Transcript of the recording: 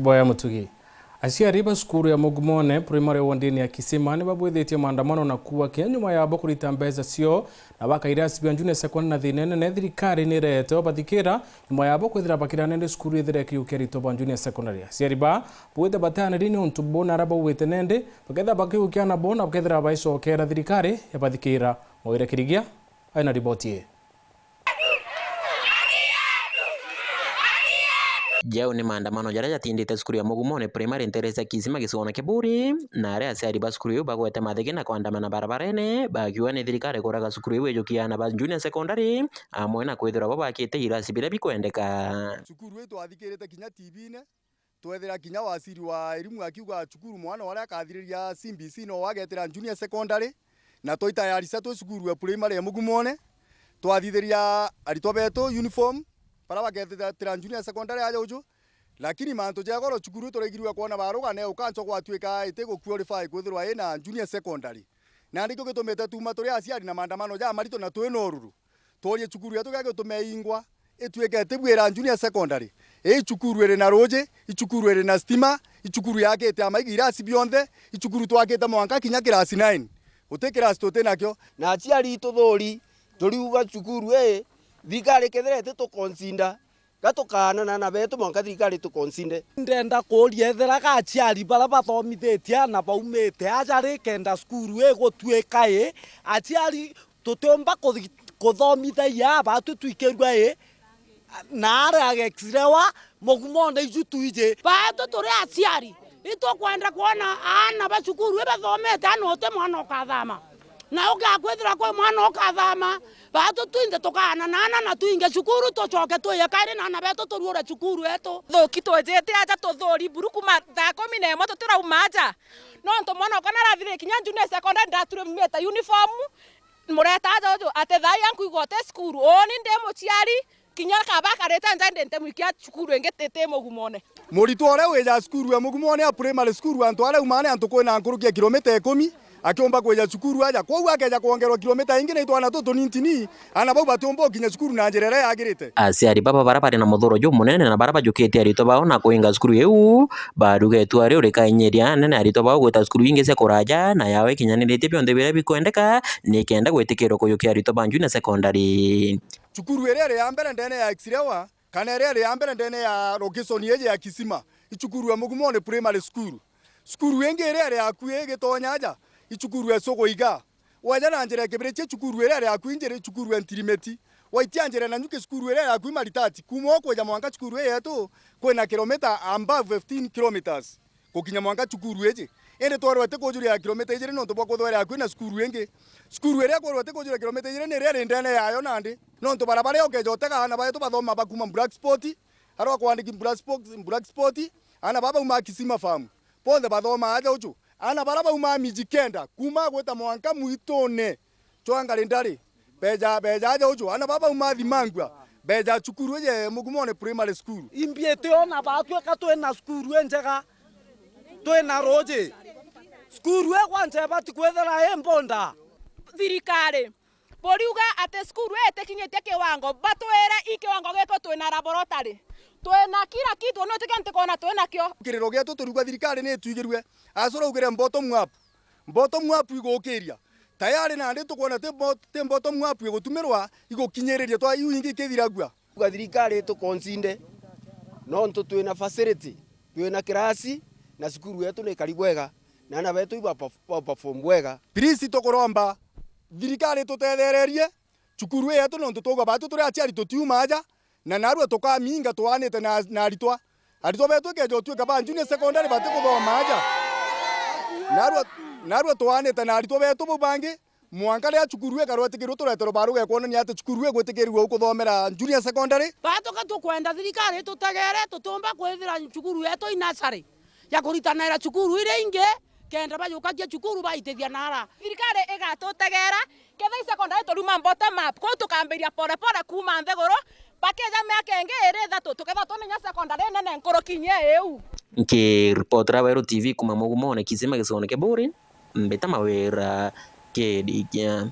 Boya Mutugi. Aciari ba cukuru ya Mugumone primary wardini ya Kisima ni babwithitie maandamano na kuwa kia nyuma ya kurita mbeca cio na bakaira cibia junior secondary na thinene ne thirikari ni reto bathikira nyuma ya kwithira bakira nende cukuru ithire kiukia rito ba junior secondary. Aciari ba bwite batana rini untu bona araba wite nende baketha bakiukia na bona bakethira baicokera thirikari ya bathikira Moira Kirigia aina riboti. Jao ni maandamano jaria jatindite cukuru ya Mugumone primary Teresa Kisima gicigona Kiburi na aria aciari ba cukuru iyo bagwete mathigi na kuandamana barabarene bakiuga ni thirikari kuraga cukuru iyo ijukia na ba junior secondary amwe na kwithira bo bakite irasi biria bikwendeka. Cukuru iyo twathikirite kinya TV-ine twethira kinya waziri wa elimu akiuga cukuru mwana waria akathiriria CBC no wagetera junior secondary na toitayarisa tu cukuru ya primary ya Mugumone twathithiria arito betu uniform para bagetera junior secondary aja uju lakini manto jagoro cukuru turegirwa kuona baruga ne ukancho gwatuika itego qualify kwithirwa ina junior secondary na ndiko gitumete tuma turi aciari na maandamano ja marito na twina ururu torie cukuru yetu gage tumeingwa itweke tibwira junior secondary cukuru ere na roje icukuru ere na stima icukuru yake ite amaigi irasi bionthe icukuru twakite mwanka kinya kirasi 9 utekirasi totenakyo na aciari tuthuri turiuga cukuru thikari ketherete tukonsinda gatukana na betu mwanka thikari tukonsinde ndenda kuria ethera ga aciari bara bathomithitie na baumite ajari kenda cukuru gutuika aciari tutomba kuthomithia batu twikirwa na ara agexirewa Mugumone icu tuije batu turi aciari itukwenda kuona ana ba cukuru bathomete anote mwana ukathama na ugakwithira kwa mwana ukathama batu tuinde tukana na tuinge cukuru tucoke tuye kairi na betu turuore cukuru etu thuki twejete aja tuthuri buruku mathaa 11 tutirauma aja no ntu mwana ukana rathire kinya junior secondary ndaturumite uniform mureta aja uju ate thai yanku igote cukuru oni ndi muciari kinya kaba kareta njande nte mwikia cukuru engete Mugumone muritu ore weja cukuru ya Mugumone ya primary school antu are umane antu kwina nkurukia kilomita 10 akiomba kweja cukuru aja kwa uga keja kuongerwa kilomita ingine itwana tutu nintini ana bau batombo kinya cukuru na njirere yagirite aciari baba barabari na muthuro ju munene na baraba jukite arito bao na kuinga cukuru iu baruge tu ari uri kainyeria nene arito bao gwita cukuru ingi cia kuraja na yawe kinyanirite bionthe biria bikwendeka ni kenda gwitikirwo kuyukia arito ba junior secondary. Cukuru ere ya mbere ndene ya Exirewa kana ere ya mbere ndene ya location yeje ya Kisima icukuru ya Mugumone primary school cukuru ingi ere ya kuye gitonya aja icukuru ya Sogoiga waja na njere kebereche cukuru ere ya kuinjere cukuru ya Ntirimeti waitia njere na nyuke cukuru ere ya kuimaritati kumo kwa mwanka cukuru yetu kwena kilomita above 15 kilometers kukinya mwanka cukuru eje ende twarwete kujuria kilomita ijere no tobako thwere ya kwina cukuru ingi cukuru ere kwarwete kujuria kilomita ijere ne ere ndene yayo nandi no nto barabara okejoteka na bayo bathoma bakuma Black Sport arwa kwandiki Black Sport ana baba uma Kisima farm ponde bathoma aja uju ana baraba uma mijikenda kuma gweta mwanka muitone twanga lendari beja aja uju ana baba uma thimangwa beja cukuru ye Mugumone primary school imbiete ona batwe katwena cukuru enjega twena roje cukuru kwanje bati kwethera mbonda thirikari boriuga ate cukuru etikinyitie kiwango batwera ikiwango giko twina laboratory twena kila kitu no tikante kona twena kyo kiriro getu turuga thirikari ni tuigirwe acoro ugire bottom up igokiria tayari na ndi tukona te bottom up igutumirwa igukinyiriria twa yu ingi kithiragua uga thirikari tukonsinde no ntu twina facility twina kirasi na cukuru yetu ni karibu wega na na betu iba perform wega please tukuromba thirikari tutethererie cukuru yetu no ntutuga batu turi aciari tutiuma aja na narua tukaminga twanite na aritwa betu kejo tuika ba junior secondary batu kuthoma aja narua twanite na aritwa betu bubangi mwanka ria cukuru karwatikirwo turetero baruga kuonania ati cukuru gwitikirwo kuthomera junior secondary batu katukwenda thirikari tutegere tutumba kwithira cukuru yetu inasari ya kuritanira cukuru ire inge kenda bayukagia cukuru baitithia nara thirikari igatutegera ketha secondary turuma bottom up ko tukambiria pore kuma ntheguru bakeja miaka ingi iri thatu tuketha tumenya secondary nene nkuru kinye eu Nikiripotera Wairu TV kuma Mugumone Kisima gicigona Kiburi mbita mawira kidigia.